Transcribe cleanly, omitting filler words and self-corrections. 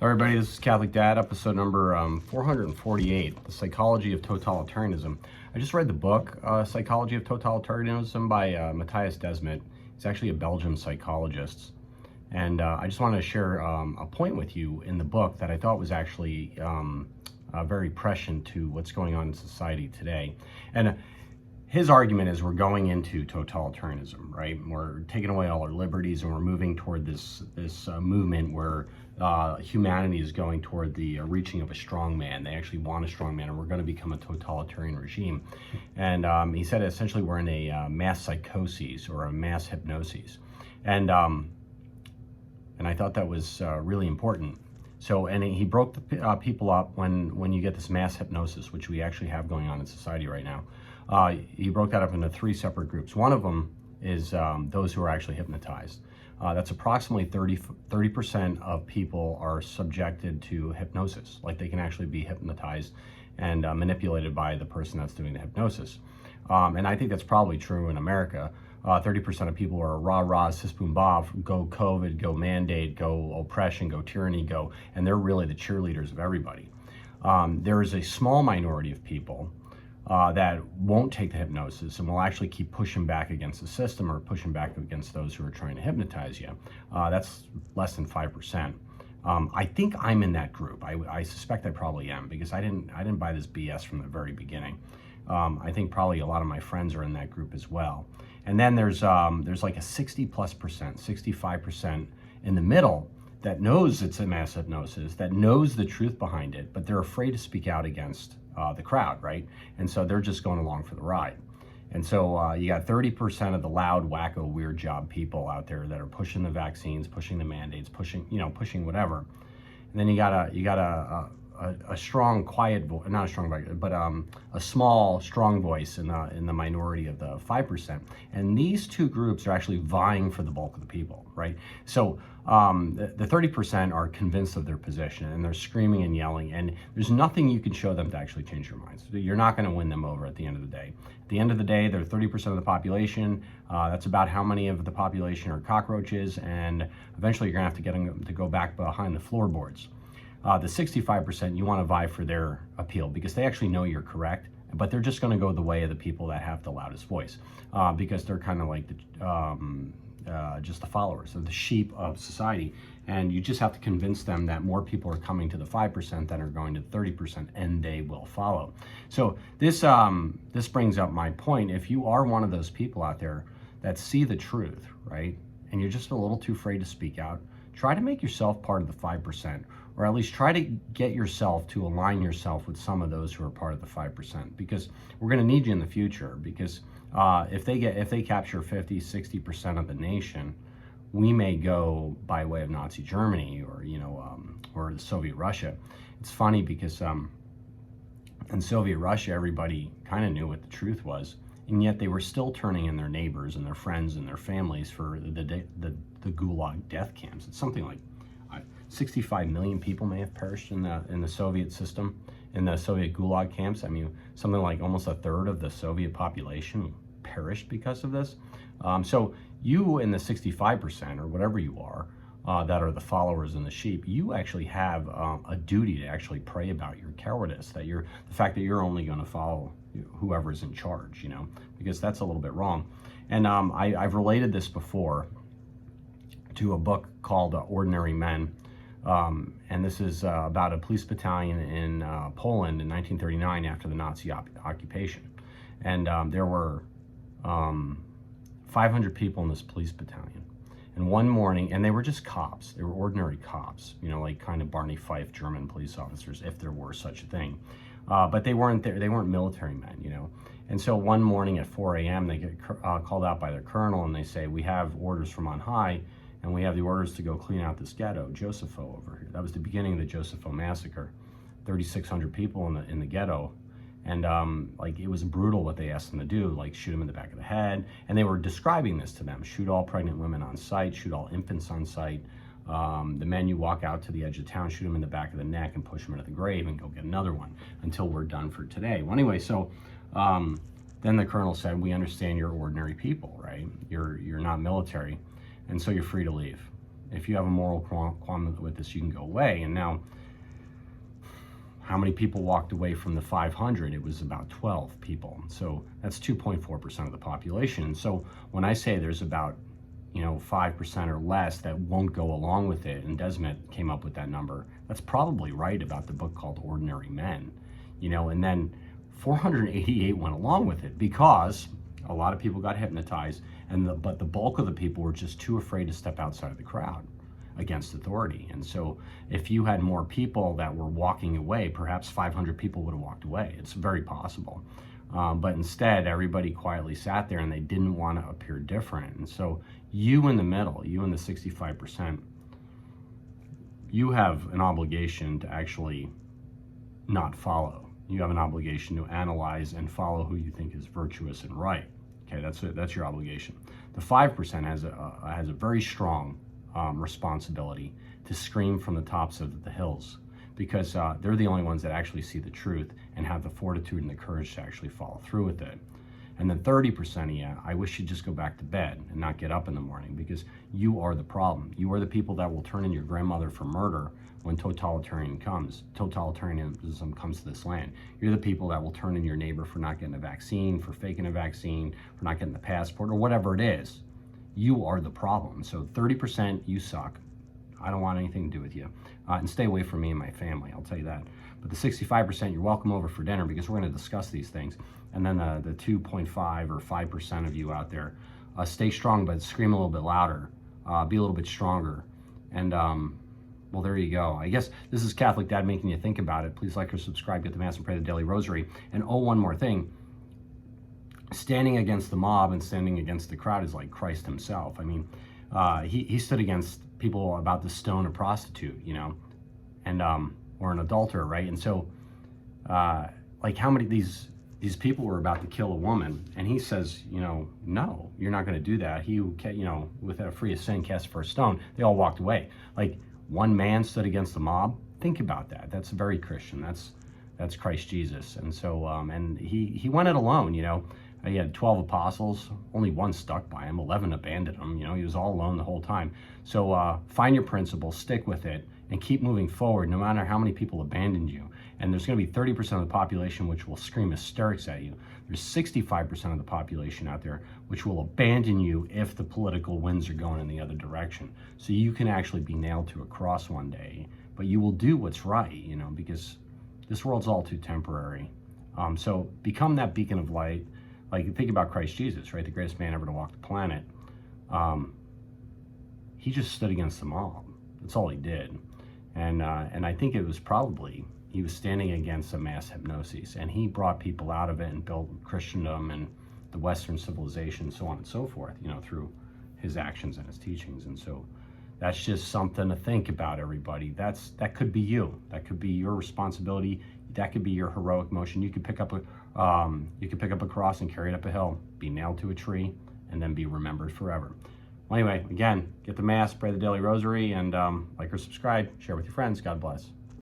Everybody, this is Catholic Dad, episode number 448, The Psychology of Totalitarianism. I just read the book, Psychology of Totalitarianism by Matthias Desmet. He's actually a Belgian psychologist. And I just wanted to share a point with you in the book that I thought was actually very prescient to what's going on in society today. And his argument is we're going into totalitarianism, right? We're taking away all our liberties and we're moving toward this movement where humanity is going toward the reaching of a strong man. They actually want a strong man, and we're going to become a totalitarian regime. And he said essentially we're in a mass psychosis or a mass hypnosis. And I thought that was really important. So, and he broke the people up when you get this mass hypnosis, which we actually have going on in society right now. He broke that up into three separate groups. One of them is those who are actually hypnotized. That's approximately 30% of people are subjected to hypnosis, like they can actually be hypnotized and manipulated by the person that's doing the hypnosis. And I think that's probably true in America. 30% of people are rah-rah, sis-boom-boff, go COVID, go mandate, go oppression, go tyranny, go, and they're really the cheerleaders of everybody. There is a small minority of people that won't take the hypnosis and will actually keep pushing back against the system or pushing back against those who are trying to hypnotize you. That's less than 5%. I think I'm in that group. I suspect I probably am, because I didn't buy this BS from the very beginning. I think probably a lot of my friends are in that group as well. And then there's like a 60+%, 65% in the middle that knows it's a mass hypnosis, that knows the truth behind it, but they're afraid to speak out against the crowd, right? And so they're just going along for the ride. And so you got 30% of the loud, wacko, weird job people out there that are pushing the vaccines, pushing the mandates, pushing whatever. And then you got a strong, quiet voice, not a strong voice, but a small, strong voice in the minority of the 5%. And these two groups are actually vying for the bulk of the people, right? So the 30% are convinced of their position, and they're screaming and yelling, and there's nothing you can show them to actually change their minds. You're not going to win them over at the end of the day. At the end of the day, they're 30% of the population. That's about how many of the population are cockroaches, and eventually you're going to have to get them to go back behind the floorboards. The 65%, you want to vie for their appeal because they actually know you're correct, but they're just going to go the way of the people that have the loudest voice, because they're kind of like just the followers, of the sheep of society. And you just have to convince them that more people are coming to the 5% than are going to the 30%, and they will follow. So this brings up my point. If you are one of those people out there that see the truth, right, and you're just a little too afraid to speak out, try to make yourself part of the 5%, or at least try to get yourself to align yourself with some of those who are part of the 5%, because we're going to need you in the future. Because if they capture 50-60% of the nation, we may go by way of Nazi Germany or the Soviet Russia. It's funny because in Soviet Russia, everybody kind of knew what the truth was, and yet they were still turning in their neighbors and their friends and their families for the Gulag death camps. It's something like 65 million people may have perished in the Soviet system, in the Soviet Gulag camps. I mean, something like almost a third of the Soviet population perished because of this. So you in the 65% or whatever you are, that are the followers and the sheep, you actually have a duty to actually pray about your cowardice, the fact that you're only going to follow whoever's in charge, because that's a little bit wrong. And I've related this before to a book called Ordinary Men. And this is about a police battalion in Poland in 1939 after the Nazi occupation. And there were 500 people in this police battalion. And one morning, and they were just cops. They were ordinary cops, like kind of Barney Fife German police officers, if there were such a thing. But they weren't there. They weren't military men, And so one morning at 4 a.m., they get called out by their colonel, and they say, "We have orders from on high, and we have the orders to go clean out this ghetto, Josepho over here." That was the beginning of the Josepho massacre. 3,600 people in the ghetto. And it was brutal what they asked them to do, like shoot them in the back of the head. And they were describing this to them: shoot all pregnant women on sight, shoot all infants on sight. The men, you walk out to the edge of town, shoot them in the back of the neck and push them into the grave and go get another one until we're done for today. Well, anyway, so then the colonel said, "We understand you're ordinary people, right? You're not military, and so you're free to leave." If you have a moral qualm with this, you can go away. And now, how many people walked away from the 500? It was about 12 people. So that's 2.4% of the population. So when I say there's about 5% or less that won't go along with it, and Desmet came up with that number, that's probably right about the book called Ordinary Men, and then 488 went along with it because a lot of people got hypnotized, but the bulk of the people were just too afraid to step outside of the crowd against authority. And so if you had more people that were walking away, perhaps 500 people would have walked away. It's very possible. But instead, everybody quietly sat there and they didn't want to appear different. And so you in the middle, you in the 65%, you have an obligation to actually not follow. You have an obligation to analyze and follow who you think is virtuous and right. Okay, that's your obligation. The 5% has a very strong responsibility to scream from the tops of the hills, because they're the only ones that actually see the truth and have the fortitude and the courage to actually follow through with it. And then 30% of you, I wish you'd just go back to bed and not get up in the morning, because you are the problem. You are the people that will turn in your grandmother for murder when totalitarianism comes to this land. You're the people that will turn in your neighbor for not getting a vaccine, for faking a vaccine, for not getting the passport, or whatever it is. You are the problem. So 30%, you suck. I don't want anything to do with you. And stay away from me and my family, I'll tell you that. But the 65%, you're welcome over for dinner, because we're going to discuss these things. And then the 2.5 or 5% of you out there, stay strong, but scream a little bit louder. Be a little bit stronger. And well, there you go. I guess this is Catholic Dad making you think about it. Please like or subscribe, get the Mass and pray the Daily Rosary. And one more thing. Standing against the mob and standing against the crowd is like Christ himself. I mean, he stood against people about to stone a prostitute, and or an adulterer, right? And so, like, how many these people were about to kill a woman, and he says, no, you're not going to do that. He who, without free of sin, cast the first stone. They all walked away. Like, one man stood against the mob. Think about that. That's very Christian. That's Christ Jesus. And so, and he went it alone. He had 12 apostles, only one stuck by him, 11 abandoned him. He was all alone the whole time. So find your principles, stick with it, and keep moving forward no matter how many people abandoned you. And there's going to be 30% of the population which will scream hysterics at you. There's 65% of the population out there which will abandon you if the political winds are going in the other direction. So you can actually be nailed to a cross one day, but you will do what's right, because this world's all too temporary. So become that beacon of light. Like, think about Christ Jesus, right? The greatest man ever to walk the planet. He just stood against the mob. That's all he did. And I think it was probably, he was standing against a mass hypnosis, and he brought people out of it and built Christendom and the Western civilization, so on and so forth, through his actions and his teachings. And so that's just something to think about, everybody. That could be you. That could be your responsibility. That could be your heroic motion. You could pick up a cross and carry it up a hill, be nailed to a tree, and then be remembered forever. Well, anyway, again, get the Mass, pray the Daily Rosary, and like or subscribe, share with your friends. God bless.